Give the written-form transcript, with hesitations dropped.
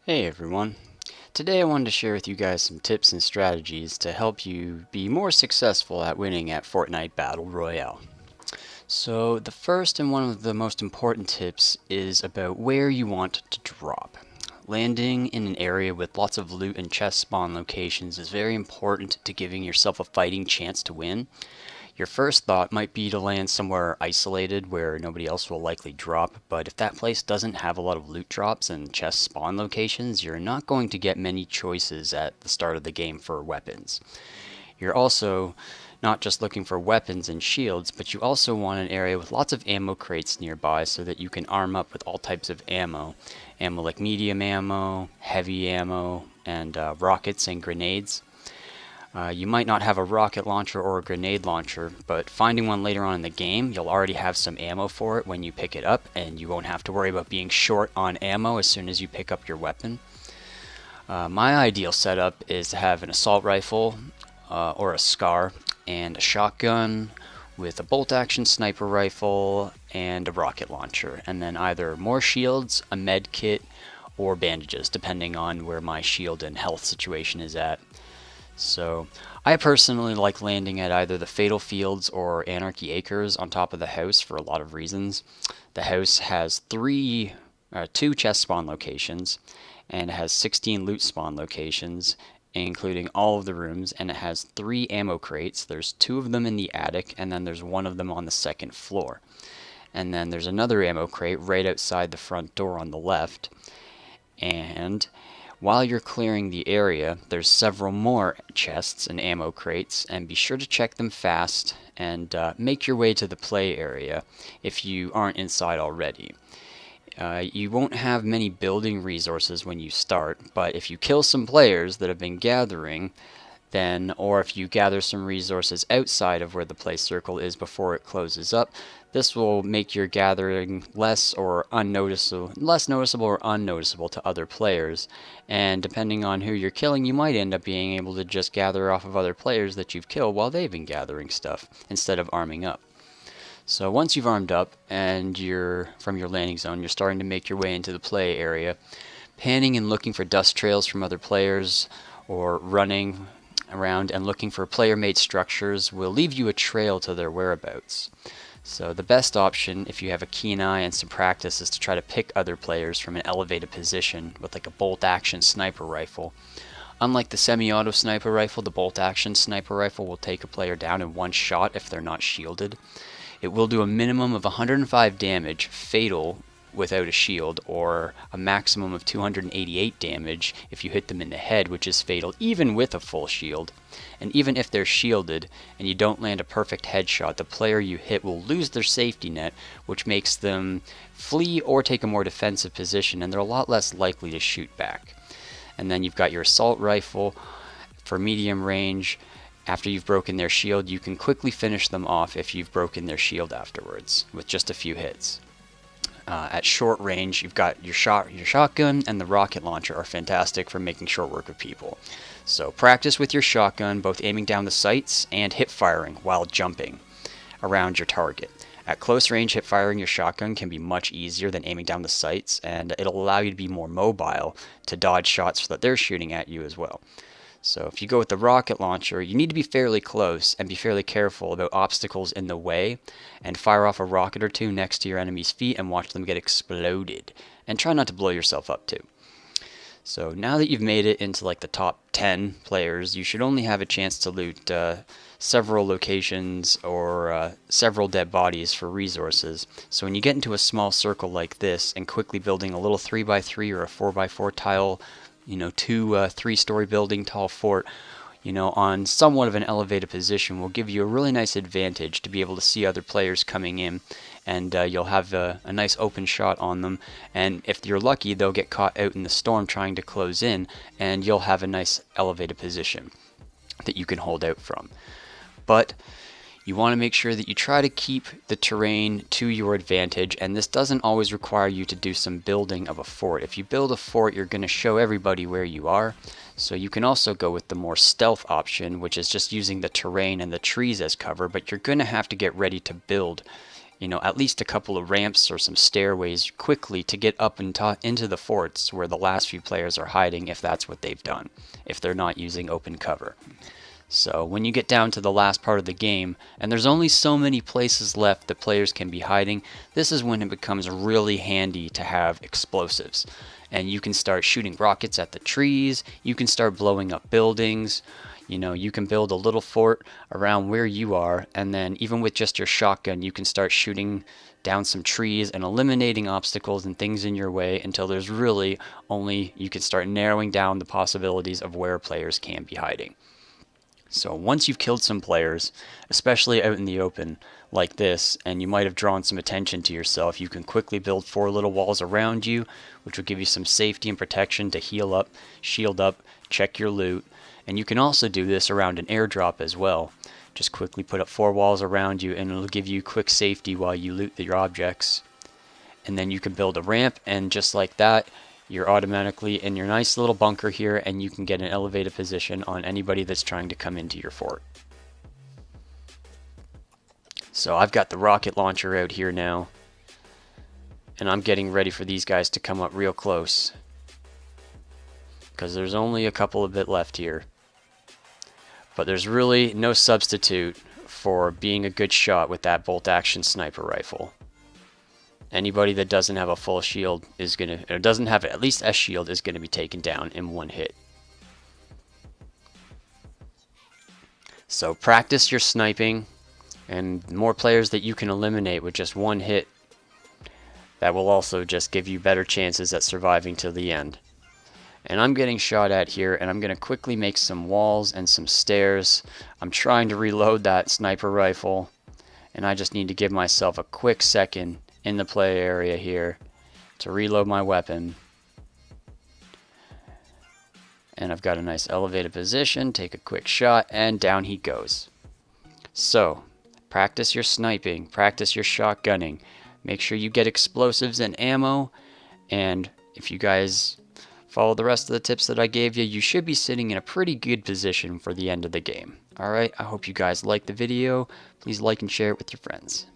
Hey everyone. Today I wanted to share with you guys some tips and strategies to help you be more successful at winning at Fortnite Battle Royale. So the first and one of the most important tips is about where you want to drop. Landing in an area with lots of loot and chest spawn locations is very important to giving yourself a fighting chance to win. Your first thought might be to land somewhere isolated where nobody else will likely drop, but if that place doesn't have a lot of loot drops and chest spawn locations, you're not going to get many choices at the start of the game for weapons. You're also not just looking for weapons and shields, but you also want an area with lots of ammo crates nearby so that you can arm up with all types of ammo. Ammo like medium ammo, heavy ammo, and rockets and grenades. You might not have a rocket launcher or a grenade launcher, but finding one later on in the game, you'll already have some ammo for it when you pick it up, and you won't have to worry about being short on ammo as soon as you pick up your weapon. My ideal setup is to have an assault rifle or a SCAR and a shotgun with a bolt-action sniper rifle and a rocket launcher, and then either more shields, a med kit, or bandages, depending on where my shield and health situation is at. So, I personally like landing at either the Fatal Fields or Anarchy Acres on top of the house for a lot of reasons. The house has two chest spawn locations, and it has 16 loot spawn locations, including all of the rooms, and it has 3 ammo crates. There's 2 of them in the attic, and then there's 1 of them on the second floor. And then there's another ammo crate right outside the front door on the left. And while you're clearing the area, there's several more chests and ammo crates, and be sure to check them fast and make your way to the play area if you aren't inside already. You won't have many building resources when you start, but if you kill some players that have been gathering, then, or if you gather some resources outside of where the play circle is before it closes up, this will make your gathering less noticeable or unnoticeable to other players. And depending on who you're killing, you might end up being able to just gather off of other players that you've killed while they've been gathering stuff instead of arming up. So once you've armed up and you're from your landing zone, you're starting to make your way into the play area, panning and looking for dust trails from other players or running around and looking for player-made structures will leave you a trail to their whereabouts. So the best option, if you have a keen eye and some practice, is to try to pick other players from an elevated position with like a bolt-action sniper rifle. Unlike the semi-auto sniper rifle, the bolt-action sniper rifle will take a player down in one shot if they're not shielded. It will do a minimum of 105 damage, fatal, without a shield, or a maximum of 288 damage if you hit them in the head, which is fatal even with a full shield. And even if they're shielded and you don't land a perfect headshot, the player you hit will lose their safety net, which makes them flee or take a more defensive position, and they're a lot less likely to shoot back. And then you've got your assault rifle for medium range. After you've broken their shield, you can quickly finish them off if you've broken their shield afterwards with just a few hits. At short range, you've got your shotgun and the rocket launcher are fantastic for making short work of people. So practice with your shotgun, both aiming down the sights and hip firing while jumping around your target. At close range, hip firing your shotgun can be much easier than aiming down the sights, and it'll allow you to be more mobile to dodge shots that they're shooting at you as well. So if you go with the rocket launcher, you need to be fairly close and be fairly careful about obstacles in the way, and fire off a rocket or two next to your enemy's feet and watch them get exploded. And try not to blow yourself up too. So now that you've made it into like the top 10 players, you should only have a chance to loot several locations or several dead bodies for resources. So when you get into a small circle like this and quickly building a little 3x3 or a 4x4 tile, 3-story building tall fort, on somewhat of an elevated position will give you a really nice advantage to be able to see other players coming in, and you'll have a nice open shot on them, and if you're lucky they'll get caught out in the storm trying to close in, and you'll have a nice elevated position that you can hold out from. But you want to make sure that you try to keep the terrain to your advantage, and this doesn't always require you to do some building of a fort. If you build a fort, you're going to show everybody where you are, so you can also go with the more stealth option, which is just using the terrain and the trees as cover, but you're going to have to get ready to build at least a couple of ramps or some stairways quickly to get up into the forts where the last few players are hiding, if that's what they've done, if they're not using open cover. So when you get down to the last part of the game, and there's only so many places left that players can be hiding, this is when it becomes really handy to have explosives. And you can start shooting rockets at the trees, you can start blowing up buildings, you can build a little fort around where you are, and then even with just your shotgun, you can start shooting down some trees and eliminating obstacles and things in your way until there's really only, you can start narrowing down the possibilities of where players can be hiding. So once you've killed some players, especially out in the open like this, and you might have drawn some attention to yourself, you can quickly build 4 little walls around you, which will give you some safety and protection to heal up, shield up, check your loot. And you can also do this around an airdrop as well. Just quickly put up 4 walls around you and it'll give you quick safety while you loot your objects. And then you can build a ramp, and just like that, you're automatically in your nice little bunker here, and you can get an elevated position on anybody that's trying to come into your fort. So I've got the rocket launcher out here now, and I'm getting ready for these guys to come up real close, because there's only a couple of bit left here. But there's really no substitute for being a good shot with that bolt action sniper rifle. Anybody that doesn't have a full shield or doesn't have at least a shield is gonna be taken down in one hit. So practice your sniping, and the more players that you can eliminate with just one hit, that will also just give you better chances at surviving till the end. And I'm getting shot at here, and I'm gonna quickly make some walls and some stairs. I'm trying to reload that sniper rifle, and I just need to give myself a quick second in the play area here to reload my weapon. And I've got a nice elevated position, take a quick shot, and down he goes. So practice your sniping, practice your shotgunning, make sure you get explosives and ammo, and if you guys follow the rest of the tips that I gave you, you should be sitting in a pretty good position for the end of the game. Alright, I hope you guys liked the video. Please like and share it with your friends.